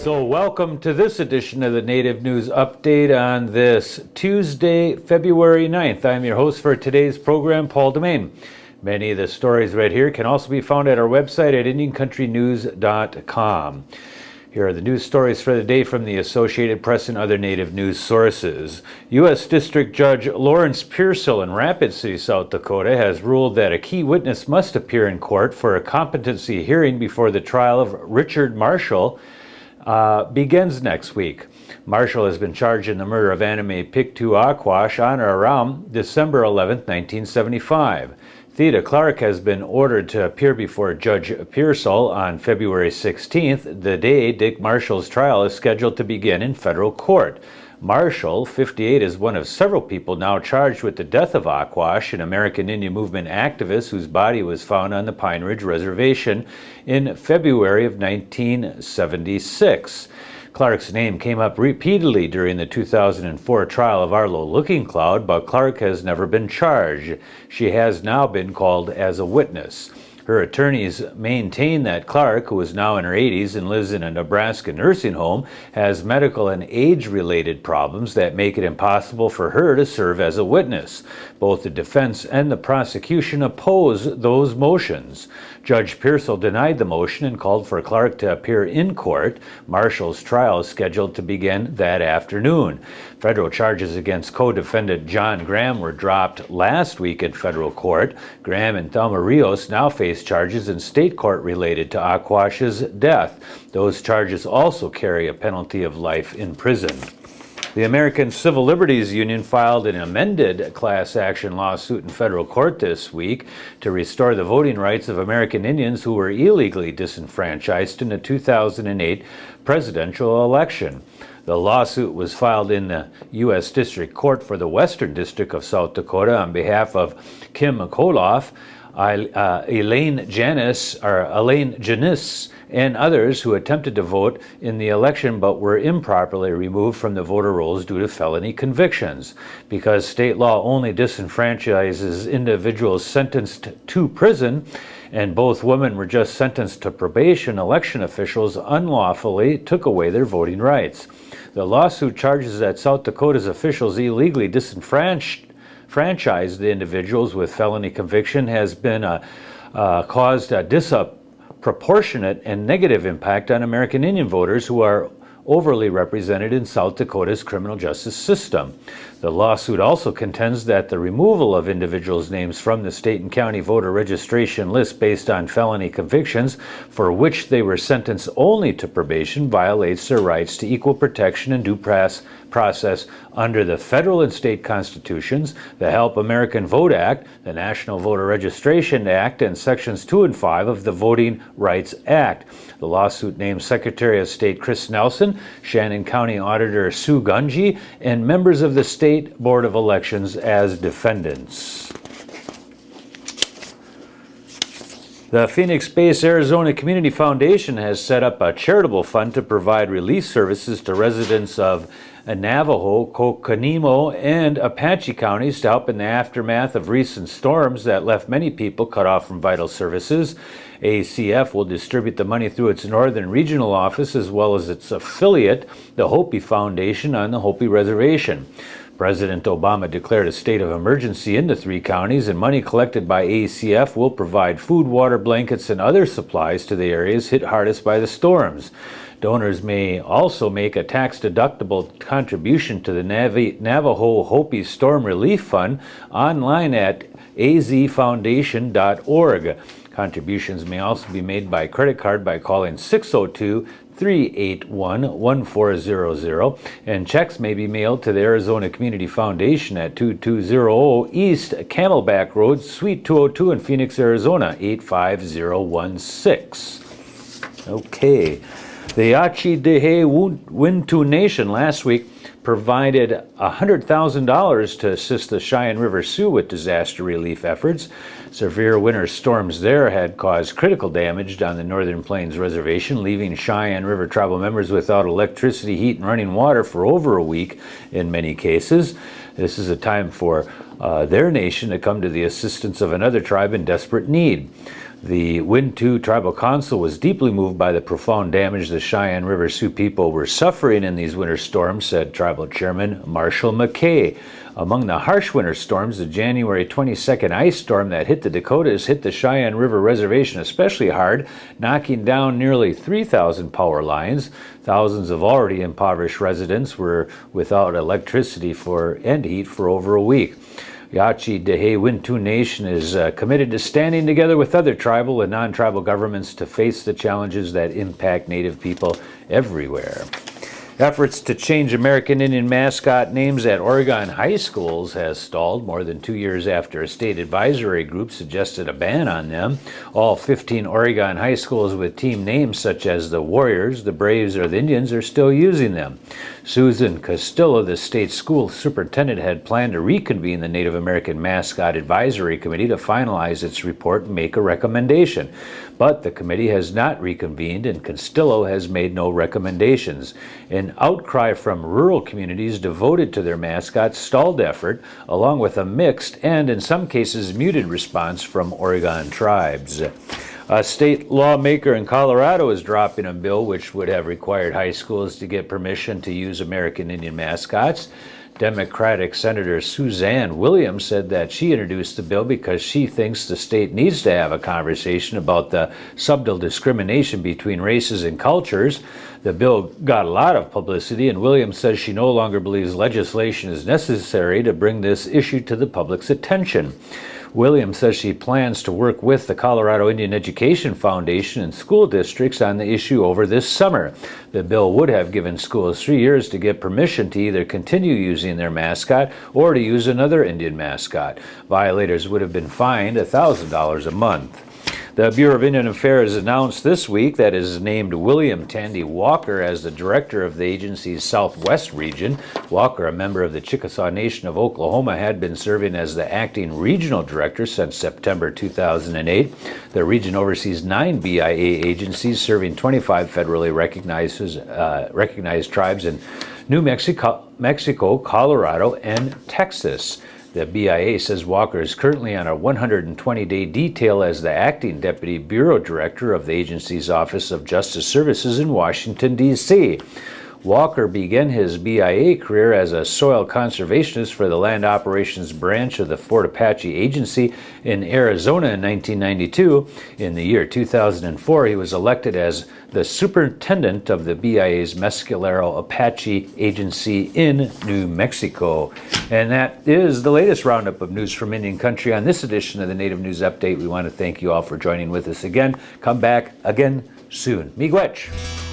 So welcome to this edition of the Native News Update on this Tuesday, February 9th. I'm your host for today's program, Paul Demain. Many of the stories right here can also be found at our website at IndianCountryNews.com. Here are the news stories for the day from the Associated Press and other Native news sources. U.S. District Judge Lawrence Pearsall in Rapid City, South Dakota, has ruled that a key witness must appear in court for a competency hearing before the trial of Richard Marshall begins next week. Marshall has been charged in the murder of Anime Pictou Aquash on or around December 11, 1975. Theda Clark has been ordered to appear before Judge Pearsall on February 16th, the day Dick Marshall's trial is scheduled to begin in federal court. Marshall, 58, is one of several people now charged with the death of Aquash, an American Indian Movement activist whose body was found on the Pine Ridge Reservation in February of 1976. Clark's name came up repeatedly during the 2004 trial of Arlo Looking Cloud, but Clark has never been charged. She has now been called as a witness. Her attorneys maintain that Clark, who is now in her 80s and lives in a Nebraska nursing home, has medical and age-related problems that make it impossible for her to serve as a witness. Both the defense and the prosecution oppose those motions. Judge Pearsall denied the motion and called for Clark to appear in court. Marshall's trial is scheduled to begin that afternoon. Federal charges against co-defendant John Graham were dropped last week in federal court. Graham and Thelma Rios now face charges in state court related to Aquash's death. Those charges also carry a penalty of life in prison. The American Civil Liberties Union filed an amended class action lawsuit in federal court this week to restore the voting rights of American Indians who were illegally disenfranchised in the 2008 presidential election. The lawsuit was filed in the U.S. District Court for the Western District of South Dakota on behalf of Kim Koloff, Elaine Janis, and others who attempted to vote in the election but were improperly removed from the voter rolls due to felony convictions. Because state law only disenfranchises individuals sentenced to prison, and both women were just sentenced to probation, election officials unlawfully took away their voting rights. The lawsuit charges that South Dakota's officials illegally disenfranchised the individuals with felony conviction has been caused a disproportionate and negative impact on American Indian voters who are overly represented in South Dakota's criminal justice system. The lawsuit also contends that the removal of individuals' names from the state and county voter registration list based on felony convictions for which they were sentenced only to probation violates their rights to equal protection and due process under the federal and state constitutions, the Help American Vote Act, the National Voter Registration Act, and Sections 2 and 5 of the Voting Rights Act. The lawsuit names Secretary of State Chris Nelson, Shannon County Auditor Sue Gunji, and members of the State Board of Elections as defendants. The Phoenix-based Arizona Community Foundation has set up a charitable fund to provide relief services to residents of Navajo, Coconino, and Apache counties to help in the aftermath of recent storms that left many people cut off from vital services. ACF will distribute the money through its Northern Regional Office as well as its affiliate, the Hopi Foundation on the Hopi Reservation. President Obama declared a state of emergency in the three counties, and money collected by ACF will provide food, water, blankets, and other supplies to the areas hit hardest by the storms. Donors may also make a tax-deductible contribution to the Navajo Hopi Storm Relief Fund online at azfoundation.org. Contributions may also be made by credit card by calling 602-381-1400, and checks may be mailed to the Arizona Community Foundation at 2200 East Camelback Road, Suite 202 in Phoenix, Arizona, 85016. Okay. The Achi-Dehe Wintu Nation last week provided $100,000 to assist the Cheyenne River Sioux with disaster relief efforts. Severe winter storms there had caused critical damage on the Northern Plains Reservation, leaving Cheyenne River tribal members without electricity, heat, and running water for over a week in many cases. This is a time for their nation to come to the assistance of another tribe in desperate need. The Wintu Tribal Council was deeply moved by the profound damage the Cheyenne River Sioux people were suffering in these winter storms, said Tribal Chairman Marshall McKay. Among the harsh winter storms, the January 22nd ice storm that hit the Dakotas hit the Cheyenne River Reservation especially hard, knocking down nearly 3,000 power lines. Thousands of already impoverished residents were without electricity and heat for over a week. Yachi Dehe Wintu Nation is committed to standing together with other tribal and non-tribal governments to face the challenges that impact Native people everywhere. Efforts to change American Indian mascot names at Oregon high schools has stalled more than 2 years after a state advisory group suggested a ban on them. All 15 Oregon high schools with team names such as the Warriors, the Braves, or the Indians are still using them. Susan Castillo, the state school superintendent, had planned to reconvene the Native American Mascot Advisory Committee to finalize its report and make a recommendation. But the committee has not reconvened, and Castillo has made no recommendations. An outcry from rural communities devoted to their mascots stalled effort, along with a mixed and, in some cases, muted response from Oregon tribes. A state lawmaker in Colorado is dropping a bill which would have required high schools to get permission to use American Indian mascots. Democratic Senator Suzanne Williams said that she introduced the bill because she thinks the state needs to have a conversation about the subtle discrimination between races and cultures. The bill got a lot of publicity, and Williams says she no longer believes legislation is necessary to bring this issue to the public's attention. Williams says she plans to work with the Colorado Indian Education Foundation and school districts on the issue over this summer. The bill would have given schools 3 years to get permission to either continue using their mascot or to use another Indian mascot. Violators would have been fined $1,000 a month. The Bureau of Indian Affairs announced this week that it has named William Tandy Walker as the director of the agency's Southwest region. Walker, a member of the Chickasaw Nation of Oklahoma, had been serving as the acting regional director since September 2008. The region oversees 9 BIA agencies serving 25 federally recognized tribes in New Mexico, Colorado, and Texas. The BIA says Walker is currently on a 120-day detail as the acting deputy bureau director of the agency's Office of Justice Services in Washington, D.C. Walker began his BIA career as a soil conservationist for the Land Operations Branch of the Fort Apache Agency in Arizona in 1992. In the year 2004, he was elected as the superintendent of the BIA's Mescalero Apache Agency in New Mexico. And that is the latest roundup of news from Indian Country on this edition of the Native News Update. We want to thank you all for joining with us again. Come back again soon. Miigwech.